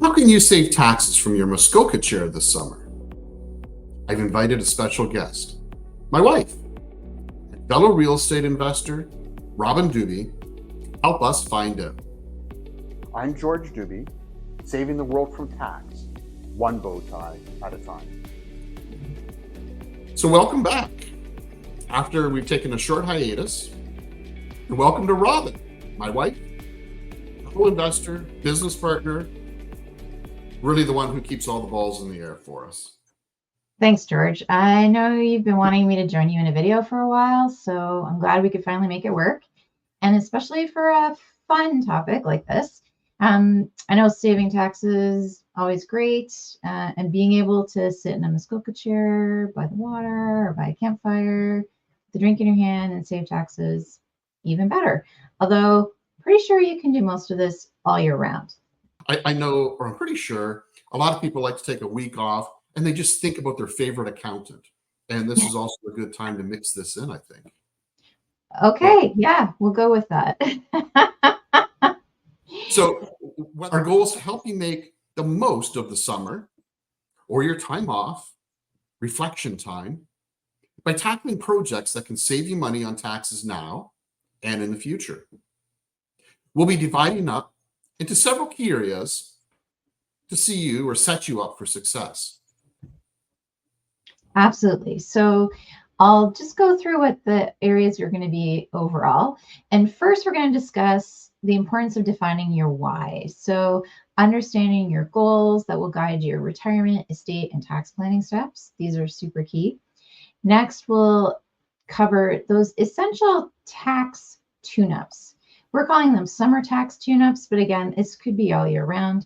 How can you save taxes from your Muskoka chair this summer? I've invited a special guest, my wife, and fellow real estate investor, Robin Dube, to help us find out. I'm George Dube, saving the world from tax, one bow tie at a time. So welcome back. After we've taken a short hiatus, and welcome to Robin, my wife, fellow investor, business partner, really the one who keeps all the balls in the air for us. Thanks, George. I know you've been wanting me to join you in a video for a while, so I'm glad we could finally make it work. And especially for a fun topic like this. I know saving taxes always great, and being able to sit in a Muskoka chair by the water or by a campfire, with a drink in your hand and save taxes, even better. Although, pretty sure you can do most of this all year round. I know, or I'm pretty sure, a lot of people like to take a week off and they just think about their favorite accountant. And this is also a good time to mix this in, I think. Okay, yeah, we'll go with that. So our goal is to help you make the most of the summer or your time off, reflection time, by tackling projects that can save you money on taxes now and in the future. We'll be dividing up into several key areas to see you or set you up for success. Absolutely. So I'll just go through what the areas are going to be overall. And first, we're going to discuss the importance of defining your why. So understanding your goals that will guide your retirement, estate, and tax planning steps. These are super key. Next, we'll cover those essential tax tune-ups. We're calling them summer tax tune-ups, but again, this could be all year round.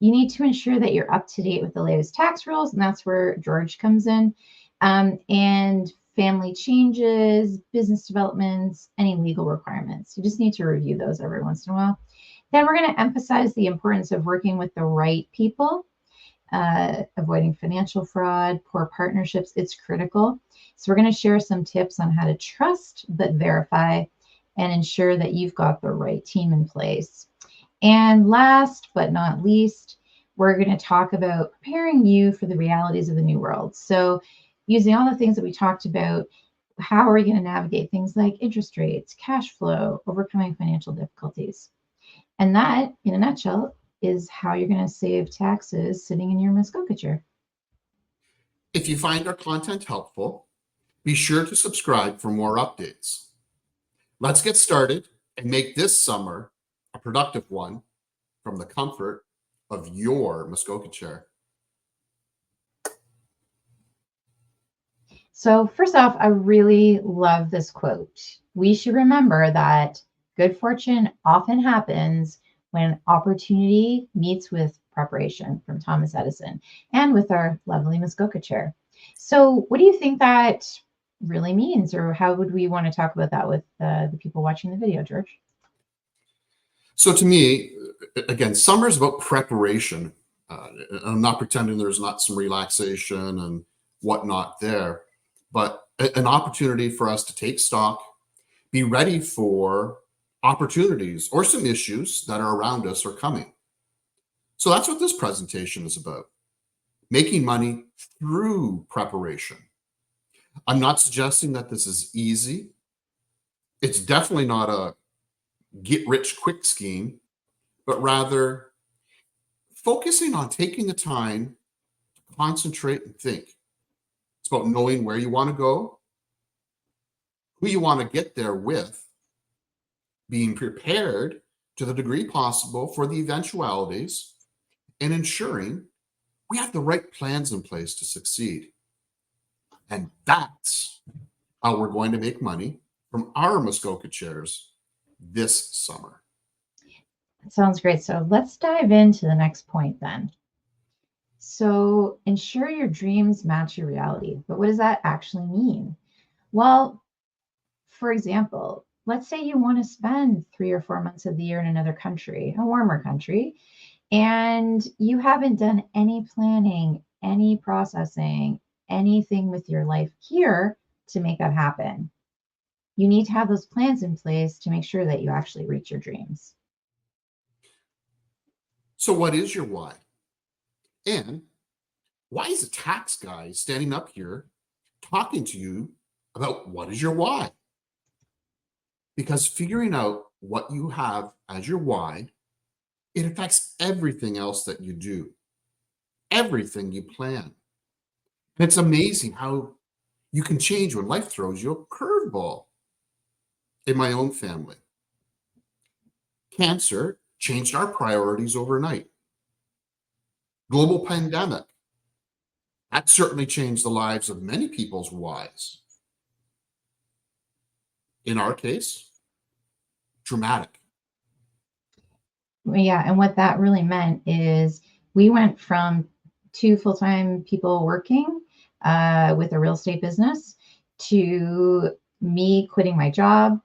You need to ensure that you're up to date with the latest tax rules, and that's where George comes in. And family changes, business developments, any legal requirements. You just need to review those every once in a while. Then we're going to emphasize the importance of working with the right people, avoiding financial fraud, poor partnerships. It's critical. So we're going to share some tips on how to trust but verify and ensure that you've got the right team in place. And last but not least, we're going to talk about preparing you for the realities of the new world. So using all the things that we talked about, how are we going to navigate things like interest rates, cash flow, overcoming financial difficulties? And that, in a nutshell, is how you're going to save taxes sitting in your Muskoka chair. If you find our content helpful, be sure to subscribe for more updates. Let's get started and make this summer a productive one from the comfort of your Muskoka chair. So first off, I really love this quote. We should remember that good fortune often happens when opportunity meets with preparation, from Thomas Edison, and with our lovely Muskoka chair. So what do you think that really means, or how would we want to talk about that with the people watching the video, George? So to me, again, summer is about preparation. I'm not pretending there's not some relaxation and whatnot there, but an opportunity for us to take stock, be ready for opportunities or some issues that are around us or coming. So that's what this presentation is about, making money through preparation. I'm not suggesting that this is easy. It's definitely not a get-rich-quick scheme, but rather focusing on taking the time to concentrate and think. It's about knowing where you want to go, who you want to get there with, being prepared to the degree possible for the eventualities, and ensuring we have the right plans in place to succeed. And that's how we're going to make money from our Muskoka chairs this summer. That sounds great. So let's dive into the next point then. So ensure your dreams match your reality. But what does that actually mean? Well, for example, let's say you want to spend 3 or 4 months of the year in another country, a warmer country, and you haven't done any planning, any processing, anything with your life here to make that happen. You need to have those plans in place to make sure that you actually reach your dreams. So what is your why? And why is a tax guy standing up here talking to you about what is your why? Because figuring out what you have as your why, it affects everything else that you do, everything you plan. And it's amazing how you can change when life throws you a curveball. In my own family, cancer changed our priorities overnight. Global pandemic, that certainly changed the lives of many people's whys. In our case, dramatic. Yeah, and what that really meant is we went from two full-time people working with a real estate business to me quitting my job,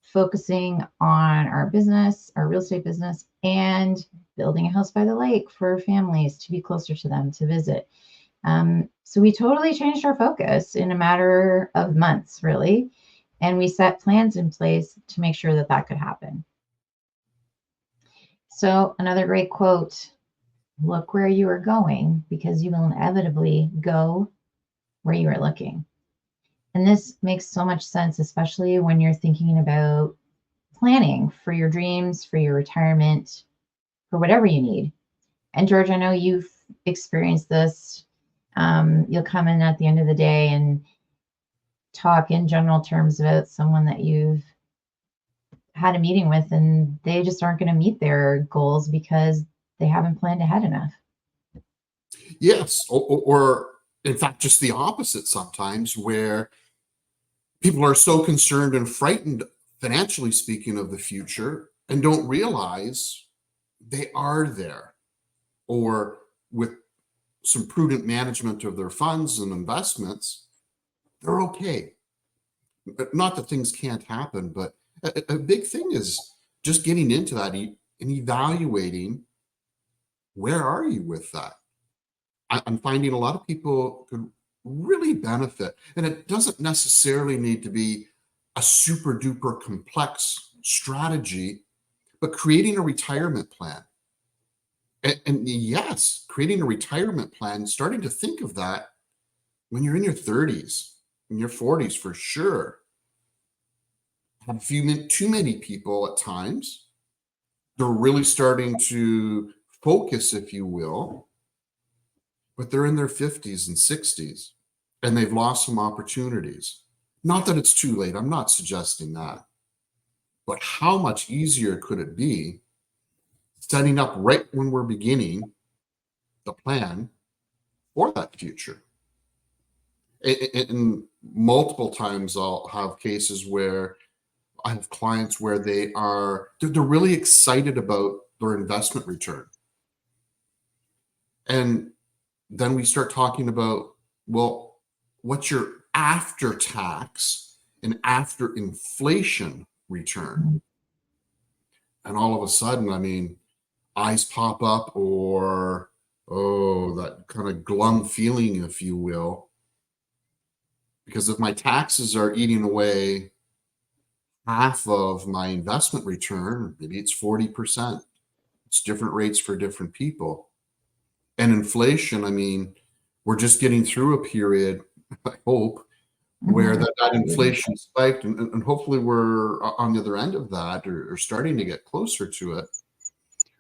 focusing on our business, our real estate business, and building a house by the lake for families to be closer to them to visit. So we totally changed our focus in a matter of months, really. And we set plans in place to make sure that that could happen. So, another great quote: look where you are going because you will inevitably go where you are looking. And this makes so much sense, especially when you're thinking about planning for your dreams, for your retirement, for whatever you need. And George, I know you've experienced this. You'll come in at the end of the day and talk in general terms about someone that you've had a meeting with, and they just aren't going to meet their goals because they haven't planned ahead enough. Yes, or in fact, just the opposite sometimes, where people are so concerned and frightened, financially speaking, of the future and don't realize they are there, or with some prudent management of their funds and investments, they're okay. Not that things can't happen, but a big thing is just getting into that and evaluating where are you with that. I'm finding a lot of people could really benefit, and it doesn't necessarily need to be a super duper complex strategy, but creating a retirement plan. And yes, creating a retirement plan, starting to think of that when you're in your 30s, in your 40s for sure. Have a few too many people at times. They're really starting to focus, if you will, but they're in their 50s and 60s and they've lost some opportunities. Not that it's too late, I'm not suggesting that. But how much easier could it be setting up right when we're beginning the plan for that future? And multiple times I'll have cases where I have clients where they're really excited about their investment return. And then we start talking about, well, what's your after tax and after inflation return? And all of a sudden, I mean, eyes pop up, or, oh, that kind of glum feeling, if you will. Because if my taxes are eating away half of my investment return, maybe it's 40%. It's different rates for different people. And inflation, I mean, we're just getting through a period, I hope, where that inflation spiked, and hopefully we're on the other end of that, or starting to get closer to it.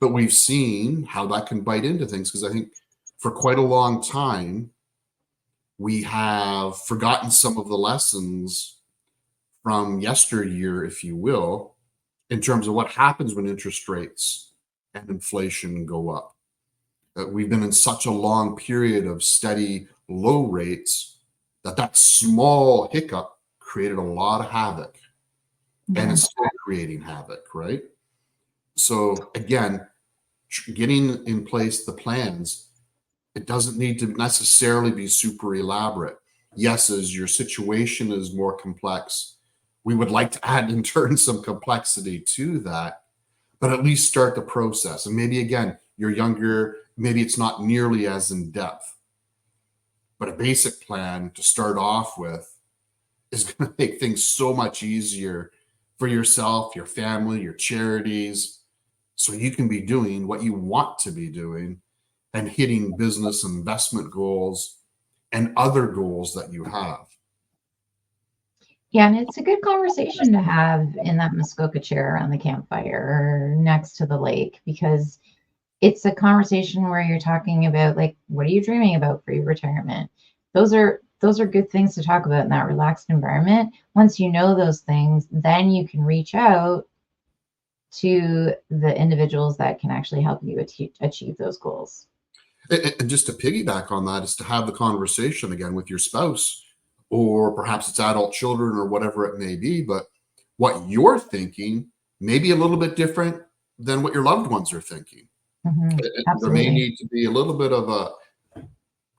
But we've seen how that can bite into things, because I think for quite a long time, we have forgotten some of the lessons from yesteryear, if you will, in terms of what happens when interest rates and inflation go up. We've been in such a long period of steady low rates that small hiccup created a lot of havoc, and it's still creating havoc, right? So again, getting in place the plans, it doesn't need to necessarily be super elaborate. Yes, as your situation is more complex, we would like to add in turn some complexity to that, but at least start the process. And maybe again, you're younger, maybe it's not nearly as in depth, but a basic plan to start off with is going to make things so much easier for yourself, your family, your charities, so you can be doing what you want to be doing and hitting business and investment goals and other goals that you have. Yeah, and it's a good conversation to have in that Muskoka chair around the campfire or next to the lake, because it's a conversation where you're talking about, like, what are you dreaming about for your retirement? Those are good things to talk about in that relaxed environment. Once you know those things, then you can reach out to the individuals that can actually help you achieve those goals. And just to piggyback on that is to have the conversation again with your spouse, or perhaps it's adult children or whatever it may be. But what you're thinking may be a little bit different than what your loved ones are thinking. There may Absolutely. need to be a little bit of a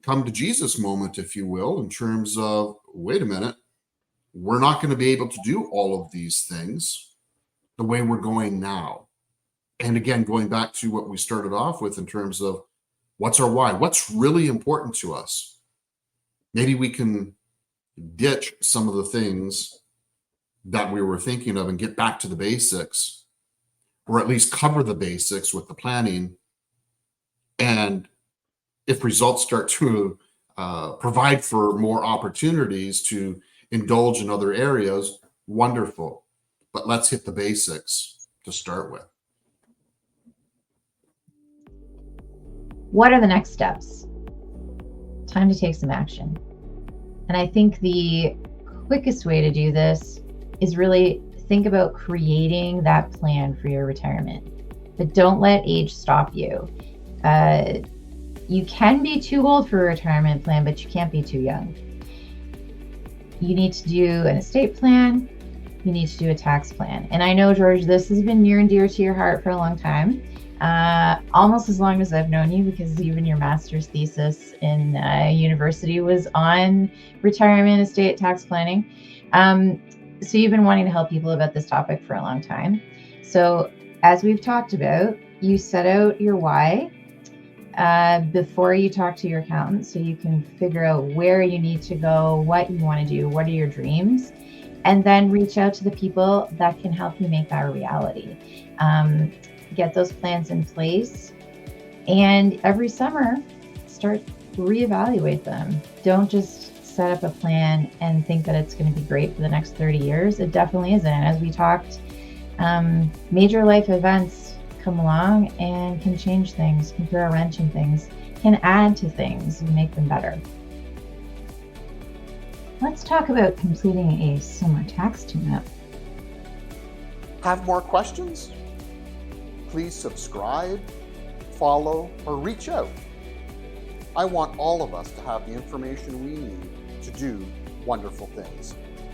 come to Jesus moment, if you will, in terms of, wait a minute, we're not going to be able to do all of these things the way we're going now. And again, going back to what we started off with in terms of what's our why, what's really important to us. Maybe we can ditch some of the things that we were thinking of and get back to the basics, or at least cover the basics with the planning. And if results start to provide for more opportunities to indulge in other areas, wonderful. But let's hit the basics to start with. What are the next steps? Time to take some action. And I think the quickest way to do this is really think about creating that plan for your retirement. But don't let age stop you. You can be too old for a retirement plan, but you can't be too young. You need to do an estate plan. You need to do a tax plan. And I know, George, this has been near and dear to your heart for a long time. Almost as long as I've known you, because even your master's thesis in university was on retirement, estate, tax planning. So you've been wanting to help people about this topic for a long time. So as we've talked about, you set out your why before you talk to your accountant, so you can figure out where you need to go, what you want to do, what are your dreams, and then reach out to the people that can help you make that a reality. Get those plans in place, and every summer start reevaluate them. Don't just set up a plan and think that it's going to be great for the next 30 years. It definitely isn't. As we talked, major life events come along and can change things, can throw a wrench in things, can add to things and make them better. Let's talk about completing a summer tax tune-up. Have more questions? Please subscribe, follow, or reach out. I want all of us to have the information we need to do wonderful things.